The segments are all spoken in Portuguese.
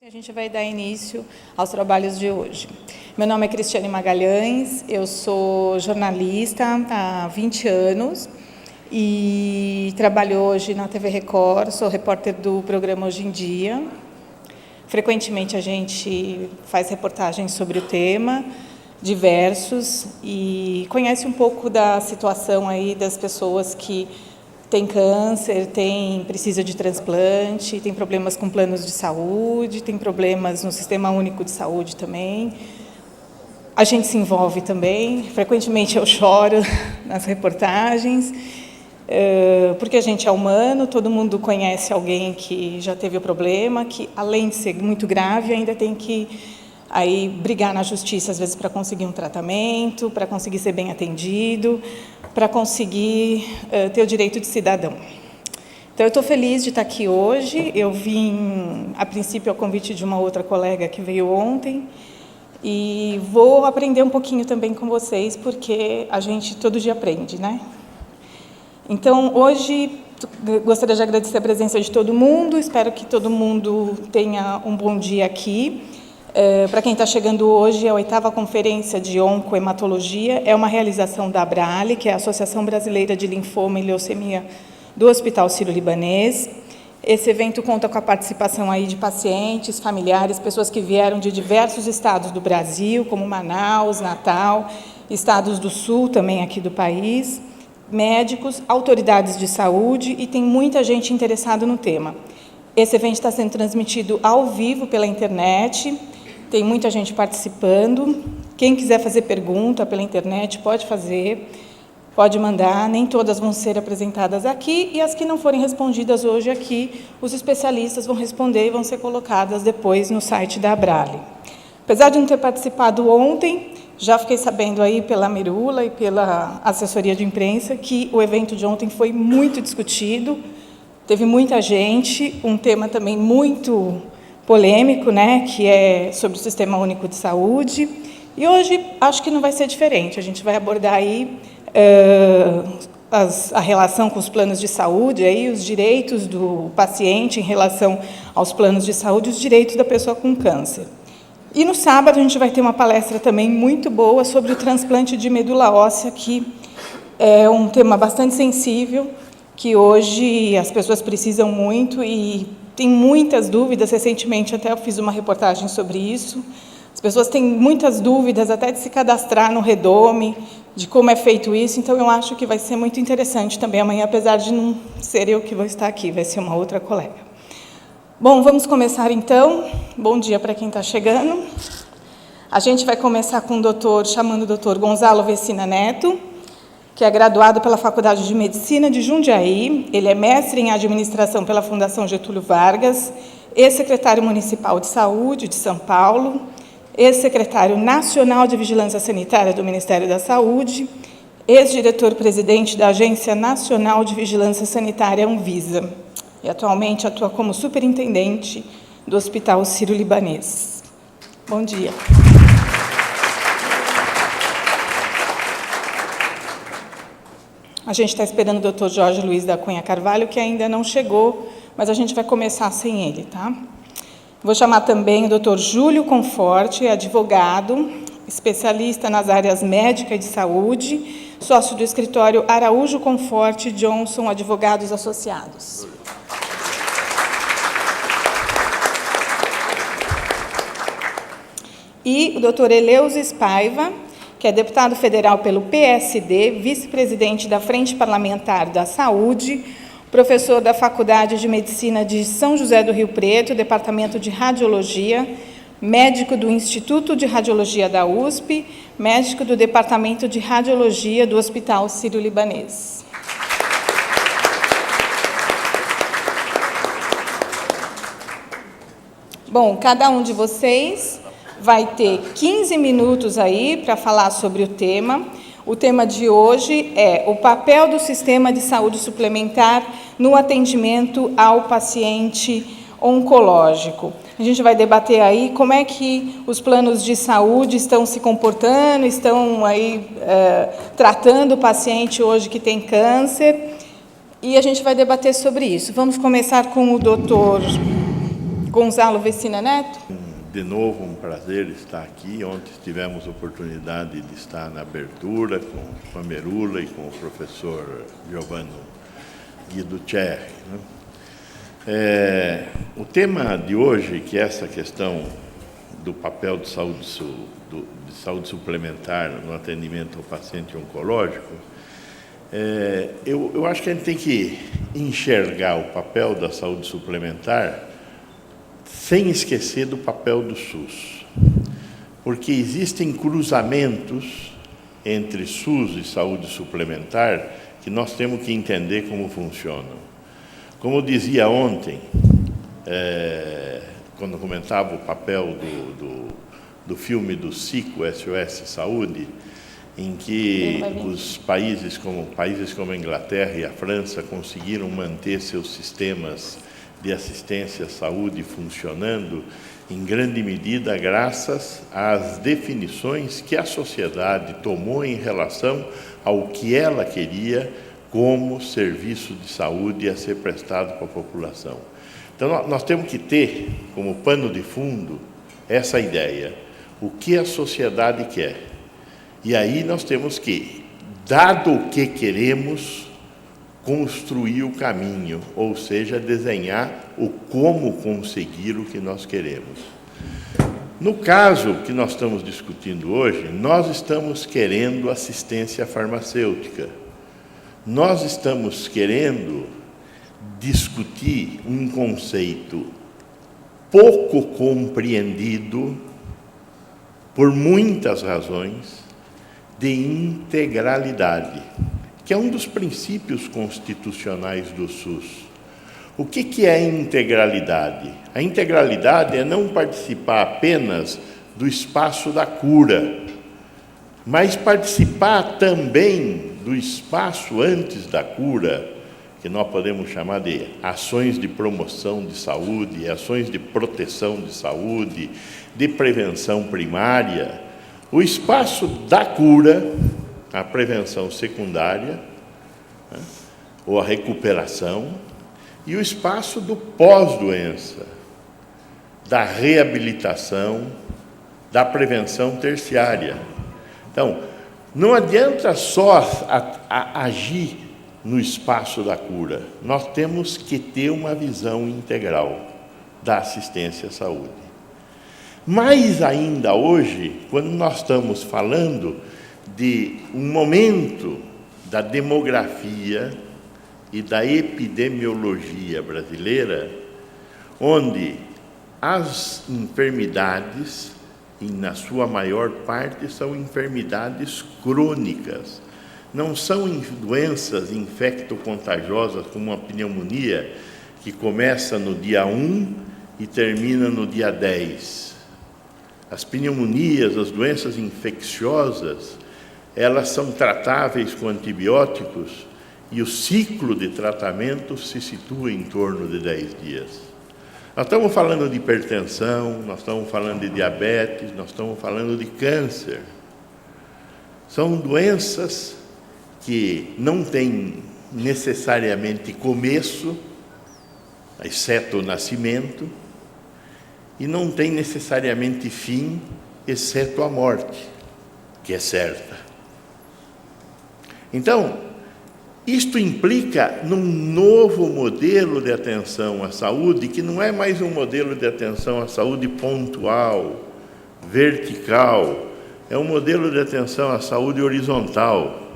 A gente vai dar início aos trabalhos de hoje. Meu nome é Cristiane Magalhães, eu sou jornalista há 20 anos e trabalho hoje na TV Record, sou repórter do programa Hoje em Dia. Frequentemente a gente faz reportagens sobre o tema, diversos, e conhece um pouco da situação aí das pessoas que tem câncer, precisa de transplante, tem problemas com planos de saúde, tem problemas no Sistema Único de Saúde também. A gente se envolve também, frequentemente eu choro nas reportagens, porque a gente é humano, todo mundo conhece alguém que já teve o problema, que além de ser muito grave, ainda tem que aí brigar na justiça, às vezes, para conseguir um tratamento, para conseguir ser bem atendido, para conseguir ter o direito de cidadão. Então, eu estou feliz de estar aqui hoje. Eu vim, a princípio, ao convite de uma outra colega que veio ontem, e vou aprender um pouquinho também com vocês, porque a gente todo dia aprende, né? Então, hoje, gostaria de agradecer a presença de todo mundo, espero que todo mundo tenha um bom dia aqui. Para quem está chegando hoje, a 8ª Conferência de Oncohematologia é uma realização da ABRALE, que é a Associação Brasileira de Linfoma e Leucemia do Hospital Sírio-Libanês. Esse evento conta com a participação aí de pacientes, familiares, pessoas que vieram de diversos estados do Brasil, como Manaus, Natal, estados do Sul também aqui do país, médicos, autoridades de saúde, e tem muita gente interessada no tema. Esse evento está sendo transmitido ao vivo pela internet, tem muita gente participando. Quem quiser fazer pergunta pela internet, pode fazer, pode mandar. Nem todas vão ser apresentadas aqui, e as que não forem respondidas hoje aqui, os especialistas vão responder e vão ser colocadas depois no site da ABRALE. Apesar de não ter participado ontem, já fiquei sabendo aí pela Mirula e pela assessoria de imprensa que o evento de ontem foi muito discutido, teve muita gente, um tema também muito polêmico, né, que é sobre o Sistema Único de Saúde, e hoje acho que não vai ser diferente. A gente vai abordar aí a relação com os planos de saúde, aí, os direitos do paciente em relação aos planos de saúde, os direitos da pessoa com câncer. E no sábado a gente vai ter uma palestra também muito boa sobre o transplante de medula óssea, que é um tema bastante sensível, que hoje as pessoas precisam muito e tem muitas dúvidas. Recentemente até eu fiz uma reportagem sobre isso. As pessoas têm muitas dúvidas até de se cadastrar no Redome, de como é feito isso, então eu acho que vai ser muito interessante também amanhã, apesar de não ser eu que vou estar aqui, vai ser uma outra colega. Bom, vamos começar então. Bom dia para quem está chegando. A gente vai começar com chamando o doutor Gonzalo Vecina Neto, que é graduado pela Faculdade de Medicina de Jundiaí. Ele é mestre em administração pela Fundação Getúlio Vargas, ex-secretário municipal de saúde de São Paulo, ex-secretário nacional de vigilância sanitária do Ministério da Saúde, ex-diretor-presidente da Agência Nacional de Vigilância Sanitária, Anvisa, e atualmente atua como superintendente do Hospital Sírio-Libanês. Bom dia. A gente está esperando o doutor Jorge Luiz da Cunha Carvalho, que ainda não chegou, mas a gente vai começar sem ele, tá? Vou chamar também o doutor Júlio Conforte, advogado, especialista nas áreas médica e de saúde, sócio do escritório Araújo Conforte Johnson Advogados Associados. E o doutor Eleusis Paiva, que é deputado federal pelo PSD, vice-presidente da Frente Parlamentar da Saúde, professor da Faculdade de Medicina de São José do Rio Preto, Departamento de Radiologia, médico do Instituto de Radiologia da USP, médico do Departamento de Radiologia do Hospital Sírio-Libanês. Bom, cada um de vocês vai ter 15 minutos aí para falar sobre o tema. O tema de hoje é o papel do sistema de saúde suplementar no atendimento ao paciente oncológico. A gente vai debater aí como é que os planos de saúde estão se comportando, estão aí tratando o paciente hoje que tem câncer, e a gente vai debater sobre isso. Vamos começar com o doutor Gonzalo Vecina Neto. De novo, um prazer estar aqui. Ontem tivemos a oportunidade de estar na abertura com a Merula e com o professor Giovanni Guiducerri, né? O tema de hoje, que é essa questão do papel de saúde suplementar no atendimento ao paciente oncológico, eu acho que a gente tem que enxergar o papel da saúde suplementar sem esquecer do papel do SUS, porque existem cruzamentos entre SUS e saúde suplementar que nós temos que entender como funcionam. Como eu dizia ontem, quando comentava o papel do filme do Cico, SOS Saúde, em que os países como a Inglaterra e a França conseguiram manter seus sistemas de assistência à saúde funcionando, em grande medida graças às definições que a sociedade tomou em relação ao que ela queria como serviço de saúde a ser prestado para a população. Então, nós temos que ter como pano de fundo essa ideia, o que a sociedade quer. E aí nós temos que, dado o que queremos, construir o caminho, ou seja, desenhar o como conseguir o que nós queremos. No caso que nós estamos discutindo hoje, nós estamos querendo assistência farmacêutica. Nós estamos querendo discutir um conceito pouco compreendido por muitas razões de integralidade, que é um dos princípios constitucionais do SUS. O que é integralidade? A integralidade é não participar apenas do espaço da cura, mas participar também do espaço antes da cura, que nós podemos chamar de ações de promoção de saúde, ações de proteção de saúde, de prevenção primária, o espaço da cura, a prevenção secundária, né, ou a recuperação, e o espaço do pós-doença, da reabilitação, da prevenção terciária. Então, não adianta só agir no espaço da cura, nós temos que ter uma visão integral da assistência à saúde. Mais ainda hoje, quando nós estamos falando de um momento da demografia e da epidemiologia brasileira, onde as enfermidades, e na sua maior parte, são enfermidades crônicas. Não são doenças infectocontagiosas, como uma pneumonia, que começa no dia 1 e termina no dia 10. As pneumonias, as doenças infecciosas, elas são tratáveis com antibióticos e o ciclo de tratamento se situa em torno de 10 dias. Nós estamos falando de hipertensão, nós estamos falando de diabetes, nós estamos falando de câncer. São doenças que não têm necessariamente começo, exceto o nascimento, e não têm necessariamente fim, exceto a morte, que é certa. Então, isto implica num novo modelo de atenção à saúde, que não é mais um modelo de atenção à saúde pontual, vertical, é um modelo de atenção à saúde horizontal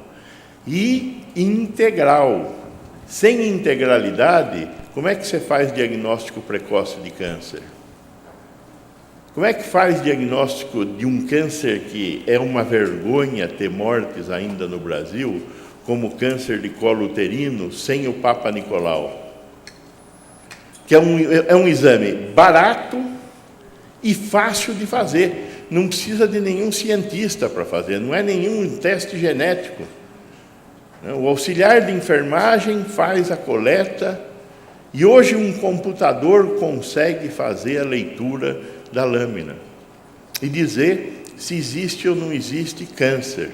e integral. Sem integralidade, como é que você faz diagnóstico precoce de câncer? Como é que faz diagnóstico de um câncer que é uma vergonha ter mortes ainda no Brasil, como câncer de colo uterino, sem o Papa Nicolau? Que é um exame barato e fácil de fazer. Não precisa de nenhum cientista para fazer, não é nenhum teste genético. O auxiliar de enfermagem faz a coleta e hoje um computador consegue fazer a leitura da lâmina e dizer se existe ou não existe câncer.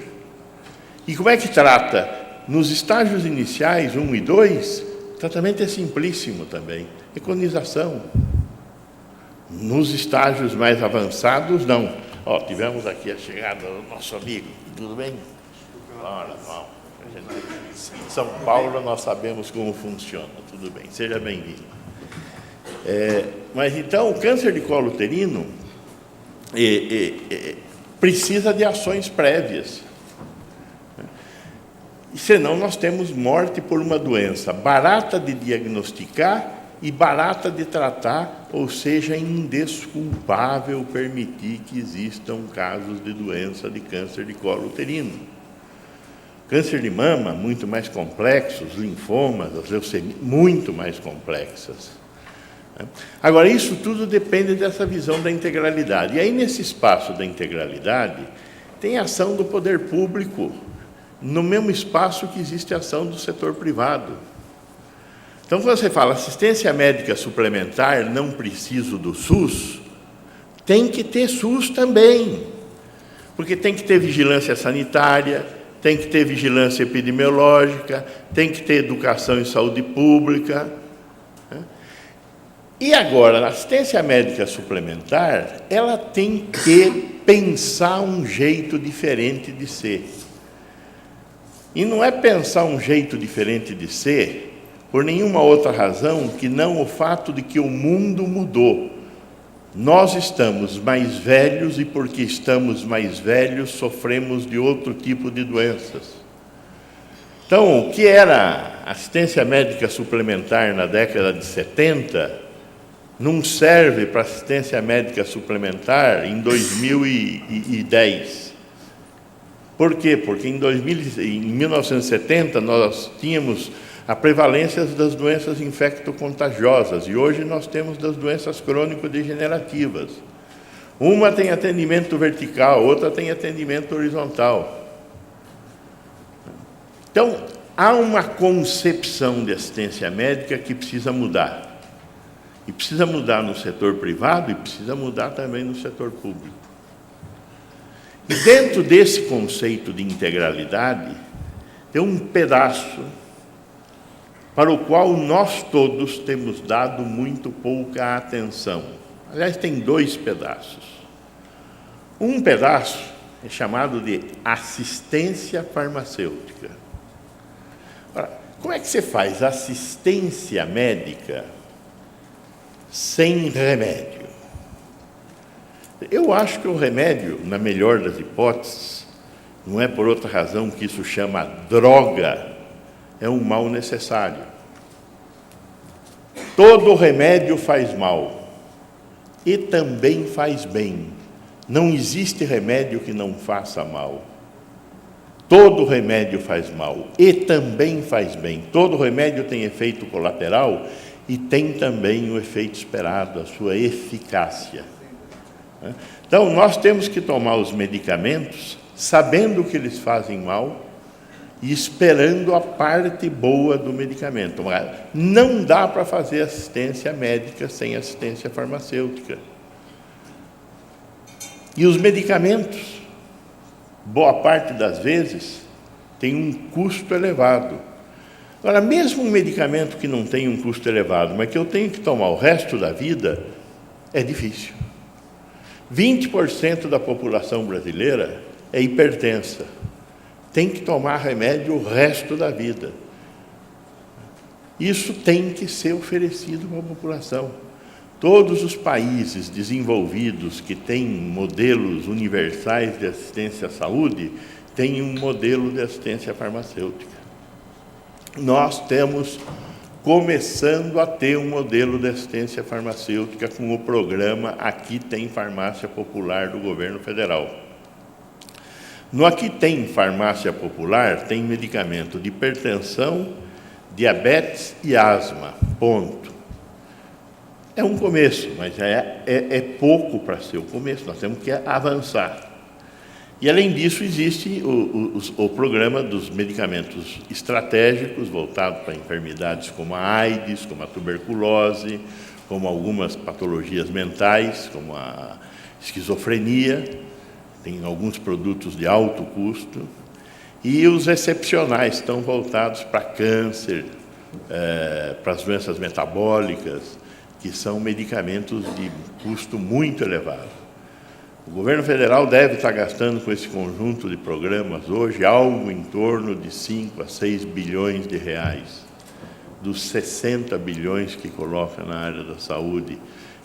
E como é que trata? Nos estágios iniciais, 1 e 2, o tratamento é simplíssimo também. Econização. Nos estágios mais avançados, não. Ó, tivemos aqui a chegada do nosso amigo. Tudo bem? Ora, vamos. Em São Paulo nós sabemos como funciona. Tudo bem, seja bem-vindo. Mas então, o câncer de colo uterino precisa de ações prévias. Senão nós temos morte por uma doença barata de diagnosticar e barata de tratar, ou seja, indesculpável permitir que existam casos de doença de câncer de colo uterino. Câncer de mama, muito mais complexos, linfomas, as leucemias, muito mais complexas. Agora, isso tudo depende dessa visão da integralidade. E aí, nesse espaço da integralidade, tem ação do poder público, no mesmo espaço que existe a ação do setor privado. Então, quando você fala assistência médica suplementar, não preciso do SUS, tem que ter SUS também, porque tem que ter vigilância sanitária, tem que ter vigilância epidemiológica, tem que ter educação em saúde pública. E agora, a assistência médica suplementar, ela tem que pensar um jeito diferente de ser. E não é pensar um jeito diferente de ser por nenhuma outra razão que não o fato de que o mundo mudou. Nós estamos mais velhos e, porque estamos mais velhos, sofremos de outro tipo de doenças. Então, o que era assistência médica suplementar na década de 70 não serve para assistência médica suplementar em 2010. Por quê? Porque em 1970 nós tínhamos a prevalência das doenças infectocontagiosas e hoje nós temos das doenças crônico-degenerativas. Uma tem atendimento vertical, outra tem atendimento horizontal. Então, há uma concepção de assistência médica que precisa mudar. E precisa mudar no setor privado e precisa mudar também no setor público. E dentro desse conceito de integralidade, tem um pedaço para o qual nós todos temos dado muito pouca atenção. Aliás, tem dois pedaços. Um pedaço é chamado de assistência farmacêutica. Ora, como é que você faz assistência médica sem remédio? Eu acho que o remédio, na melhor das hipóteses, não é por outra razão que isso chama droga, é um mal necessário. Todo remédio faz mal e também faz bem. Não existe remédio que não faça mal. Todo remédio faz mal e também faz bem. Todo remédio tem efeito colateral e tem também o efeito esperado, a sua eficácia. Então, nós temos que tomar os medicamentos sabendo que eles fazem mal e esperando a parte boa do medicamento. Não dá para fazer assistência médica sem assistência farmacêutica. E os medicamentos, boa parte das vezes, tem um custo elevado. Agora, mesmo um medicamento que não tem um custo elevado, mas que eu tenho que tomar o resto da vida, é difícil. 20% da população brasileira é hipertensa. Tem que tomar remédio o resto da vida. Isso tem que ser oferecido para a população. Todos os países desenvolvidos que têm modelos universais de assistência à saúde têm um modelo de assistência farmacêutica. Nós temos começando a ter um modelo de assistência farmacêutica com o programa Aqui Tem Farmácia Popular do governo federal. No Aqui Tem Farmácia Popular, tem medicamento de hipertensão, diabetes e asma, ponto. É um começo, mas é pouco para ser o começo, nós temos que avançar. E, além disso, existe o programa dos medicamentos estratégicos, voltado para enfermidades como a AIDS, como a tuberculose, como algumas patologias mentais, como a esquizofrenia. Tem alguns produtos de alto custo. E os excepcionais estão voltados para câncer, para as doenças metabólicas. que são medicamentos de custo muito elevado. O governo federal deve estar gastando com esse conjunto de programas hoje algo em torno de 5 a 6 bilhões de reais, dos 60 bilhões que coloca na área da saúde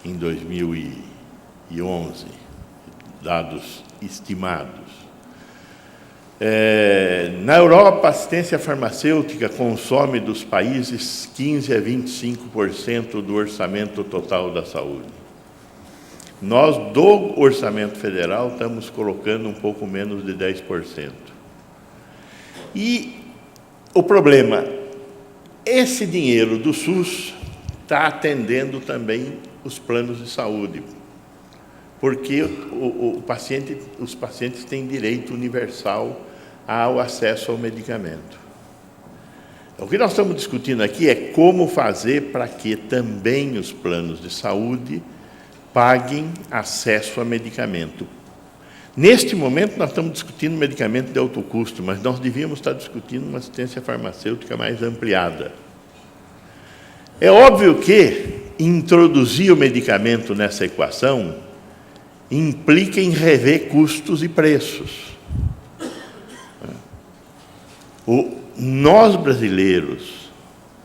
em 2011, dados estimados. Na Europa, a assistência farmacêutica consome dos países 15 a 25% do orçamento total da saúde. Nós, do orçamento federal, estamos colocando um pouco menos de 10%. E o problema, esse dinheiro do SUS está atendendo também os planos de saúde, porque os pacientes têm direito universal ao acesso ao medicamento. O que nós estamos discutindo aqui é como fazer para que também os planos de saúde paguem acesso a medicamento. Neste momento, nós estamos discutindo medicamento de alto custo, mas nós devíamos estar discutindo uma assistência farmacêutica mais ampliada. É óbvio que introduzir o medicamento nessa equação implica em rever custos e preços. Nós, brasileiros,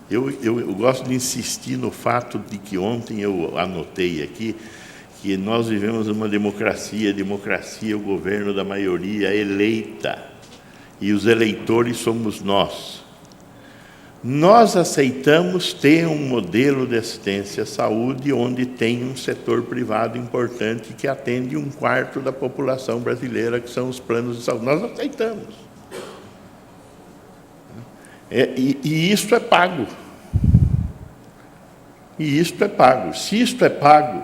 eu gosto de insistir no fato de que ontem eu anotei aqui que nós vivemos uma democracia, o governo da maioria eleita, e os eleitores somos nós. Nós aceitamos ter um modelo de assistência à saúde onde tem um setor privado importante que atende 1/4 da população brasileira, que são os planos de saúde. Nós aceitamos. E isto é pago. E isto é pago. Se isto é pago,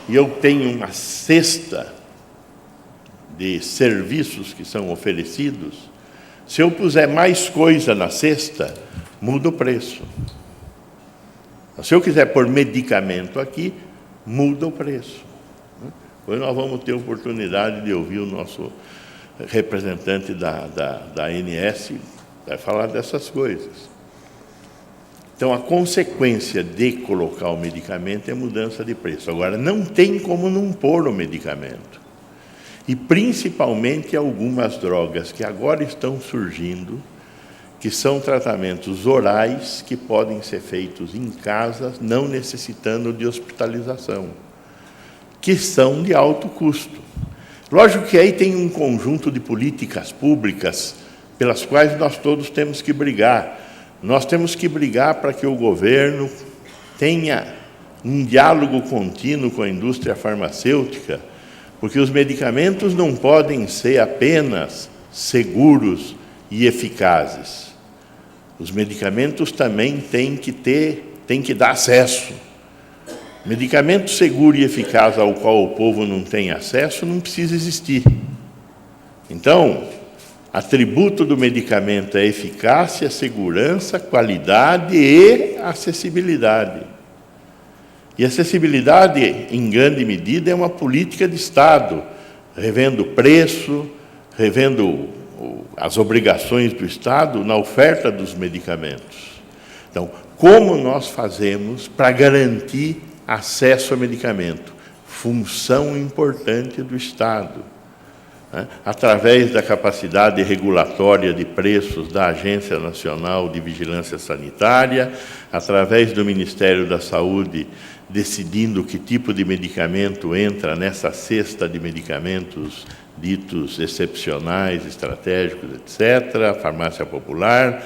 e eu tenho uma cesta de serviços que são oferecidos, se eu puser mais coisa na cesta, muda o preço. Se eu quiser pôr medicamento aqui, muda o preço. Depois nós vamos ter oportunidade de ouvir o nosso representante da ANS, vai falar dessas coisas. Então, a consequência de colocar o medicamento é mudança de preço. Agora, não tem como não pôr o medicamento. E, principalmente, algumas drogas que agora estão surgindo, que são tratamentos orais que podem ser feitos em casa, não necessitando de hospitalização, que são de alto custo. Lógico que aí tem um conjunto de políticas públicas pelas quais nós todos temos que brigar. Nós temos que brigar para que o governo tenha um diálogo contínuo com a indústria farmacêutica, porque os medicamentos não podem ser apenas seguros e eficazes. Os medicamentos também têm que dar acesso. Medicamento seguro e eficaz ao qual o povo não tem acesso não precisa existir. Então, atributo do medicamento é eficácia, segurança, qualidade e acessibilidade. E acessibilidade, em grande medida, é uma política de Estado, revendo o preço, revendo as obrigações do Estado na oferta dos medicamentos. Então, como nós fazemos para garantir acesso a medicamento? Função importante do Estado. Através da capacidade regulatória de preços da Agência Nacional de Vigilância Sanitária, através do Ministério da Saúde, decidindo que tipo de medicamento entra nessa cesta de medicamentos ditos excepcionais, estratégicos, etc., a farmácia popular,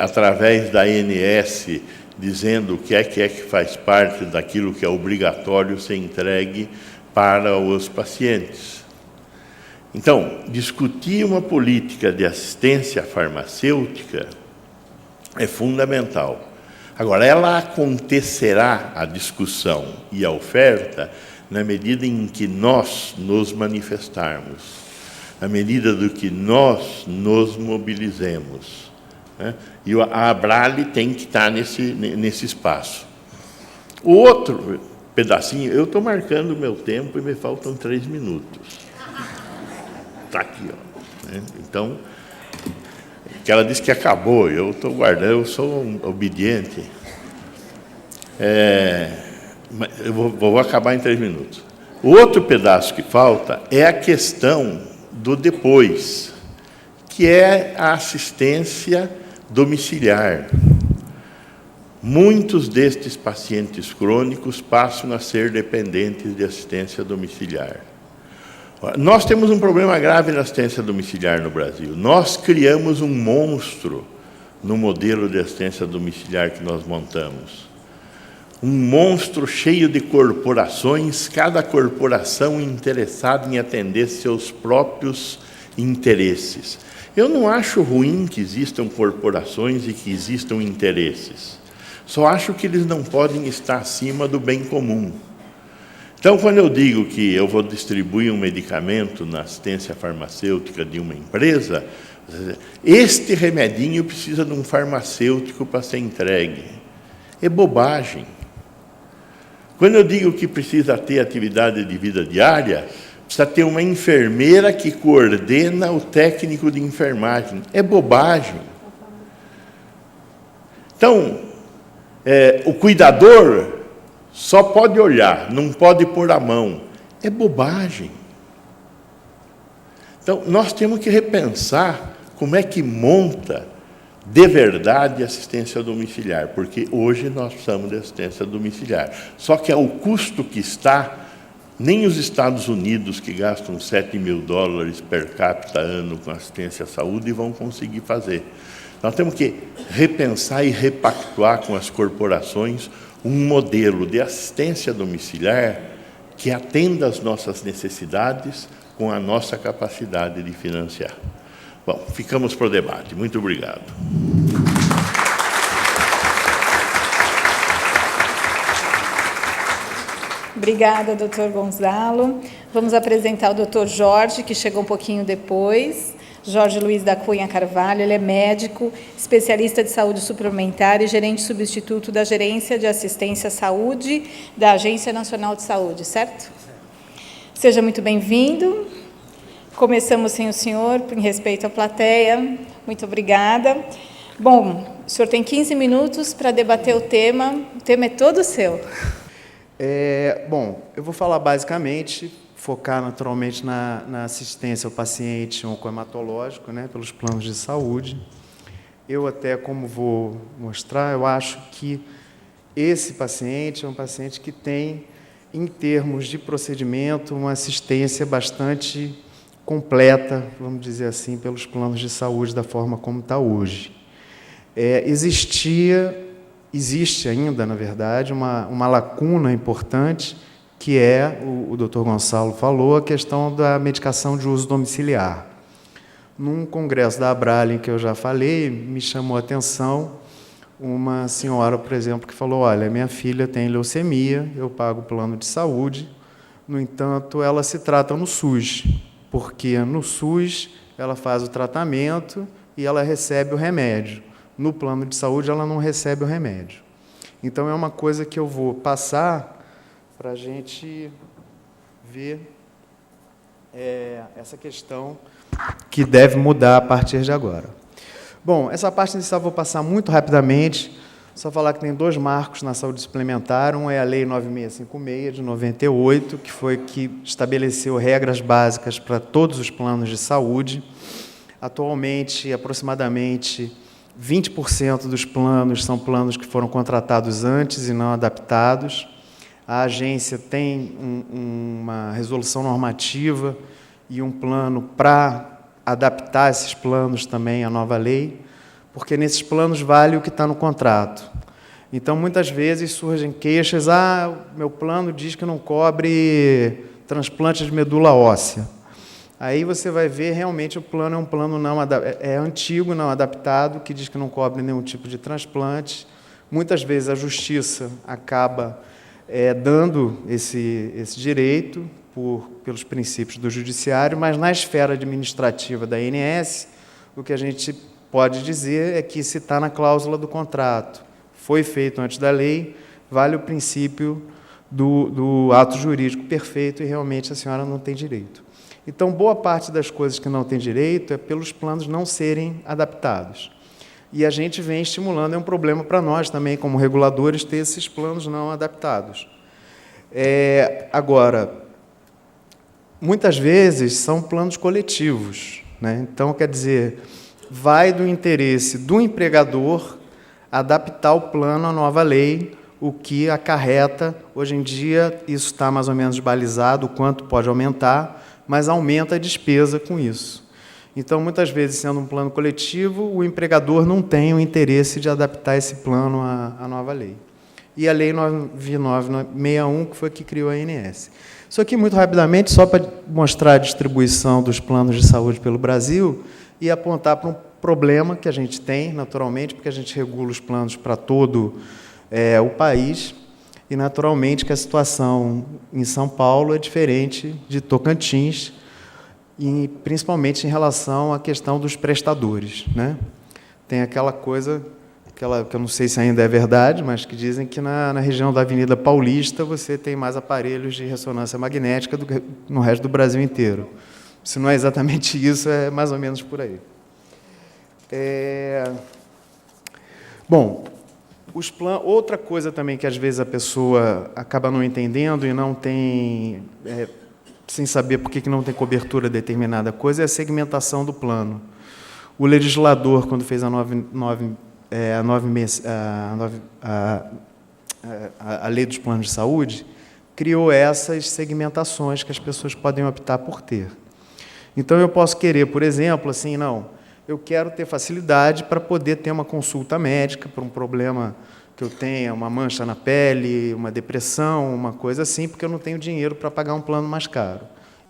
através da ANS, dizendo o que é que faz parte daquilo que é obrigatório ser entregue para os pacientes. Então, discutir uma política de assistência farmacêutica é fundamental. Agora, ela acontecerá, a discussão e a oferta, na medida em que nós nos manifestarmos, na medida do que nós nos mobilizemos. E a Abrale tem que estar nesse espaço. O outro pedacinho, eu estou marcando o meu tempo e me faltam 3 minutos. Está aqui, ó. Então, que ela disse que acabou, eu estou guardando, eu sou obediente. Eu vou acabar em 3 minutos. O outro pedaço que falta é a questão do depois, que é a assistência domiciliar. Muitos destes pacientes crônicos passam a ser dependentes de assistência domiciliar. Nós temos um problema grave na assistência domiciliar no Brasil. Nós criamos um monstro no modelo de assistência domiciliar que nós montamos. Um monstro cheio de corporações, cada corporação interessada em atender seus próprios interesses. Eu não acho ruim que existam corporações e que existam interesses. Só acho que eles não podem estar acima do bem comum. Então, quando eu digo que eu vou distribuir um medicamento na assistência farmacêutica de uma empresa, este remedinho precisa de um farmacêutico para ser entregue. É bobagem. Quando eu digo que precisa ter atividade de vida diária, precisa ter uma enfermeira que coordena o técnico de enfermagem. É bobagem. Então, o cuidador só pode olhar, não pode pôr a mão. É bobagem. Então, nós temos que repensar como é que monta de verdade a assistência domiciliar, porque hoje nós precisamos de assistência domiciliar. Só que ao custo que está, nem os Estados Unidos, que gastam $7.000 per capita ano com assistência à saúde, vão conseguir fazer. Nós temos que repensar e repactuar com as corporações um modelo de assistência domiciliar que atenda às nossas necessidades com a nossa capacidade de financiar. Bom, ficamos para o debate. Muito obrigado. Obrigada, doutor Gonzalo. Vamos apresentar o doutor Jorge, que chegou um pouquinho depois. Jorge Luiz da Cunha Carvalho, ele é médico, especialista de saúde suplementar e gerente substituto da Gerência de Assistência à Saúde da Agência Nacional de Saúde, certo? Seja muito bem-vindo. Começamos sem o senhor, em respeito à plateia. Muito obrigada. Bom, o senhor tem 15 minutos para debater o tema é todo seu. Bom, eu vou falar basicamente, focar naturalmente na assistência ao paciente oncohematológico, né, pelos planos de saúde. Eu até, como vou mostrar, eu acho que esse paciente é um paciente que tem, em termos de procedimento, uma assistência bastante completa, vamos dizer assim, pelos planos de saúde da forma como está hoje. Existe ainda, na verdade, uma lacuna importante, que o Dr. Gonçalo falou, a questão da medicação de uso domiciliar. Num congresso da Abralha, em que eu já falei, me chamou a atenção uma senhora, por exemplo, que falou, olha, minha filha tem leucemia, eu pago o plano de saúde, no entanto, ela se trata no SUS, porque no SUS ela faz o tratamento e ela recebe o remédio. No plano de saúde, ela não recebe o remédio. Então, é uma coisa que eu vou passar para a gente ver essa questão que deve mudar a partir de agora. Bom, essa parte inicial eu vou passar muito rapidamente, só falar que tem 2 marcos na saúde suplementar. Um é a Lei 9656, de 98, que foi que estabeleceu regras básicas para todos os planos de saúde. Atualmente, aproximadamente 20% dos planos são planos que foram contratados antes e não adaptados. A agência tem uma resolução normativa e um plano para adaptar esses planos também à nova lei, porque nesses planos vale o que está no contrato. Então, muitas vezes surgem queixas, meu plano diz que não cobre transplante de medula óssea. Aí você vai ver, realmente, o plano é um plano antigo, não adaptado, que diz que não cobre nenhum tipo de transplante. Muitas vezes a justiça acaba dando esse direito pelos princípios do judiciário, mas na esfera administrativa da ANS, o que a gente pode dizer é que, se está na cláusula do contrato, foi feito antes da lei, vale o princípio do ato jurídico perfeito e realmente a senhora não tem direito. Então, boa parte das coisas que não tem direito é pelos planos não serem adaptados. E a gente vem estimulando, é um problema para nós também, como reguladores, ter esses planos não adaptados. Agora, muitas vezes são planos coletivos, né? Então, quer dizer, vai do interesse do empregador adaptar o plano à nova lei, o que acarreta, hoje em dia, isso está mais ou menos balizado, o quanto pode aumentar, mas aumenta a despesa com isso. Então, muitas vezes, sendo um plano coletivo, o empregador não tem o interesse de adaptar esse plano à nova lei. E a Lei 9.961, que foi que criou a ANS. Isso aqui, muito rapidamente, só para mostrar a distribuição dos planos de saúde pelo Brasil e apontar para um problema que a gente tem, naturalmente, porque a gente regula os planos para todo o país, e, naturalmente, que a situação em São Paulo é diferente de Tocantins, e principalmente em relação à questão dos prestadores, né? Tem aquela coisa, que eu não sei se ainda é verdade, mas que dizem que na região da Avenida Paulista você tem mais aparelhos de ressonância magnética do que no resto do Brasil inteiro. Se não é exatamente isso, é mais ou menos por aí. Bom, outra coisa também que às vezes a pessoa acaba não entendendo e não tem... sem saber por que não tem cobertura de determinada coisa, é a segmentação do plano. O legislador, quando fez a lei dos planos de saúde, criou essas segmentações que as pessoas podem optar por ter. Então, eu posso querer, por exemplo, assim, eu quero ter facilidade para poder ter uma consulta médica para um problema que eu tenha, uma mancha na pele, uma depressão, uma coisa assim, porque eu não tenho dinheiro para pagar um plano mais caro.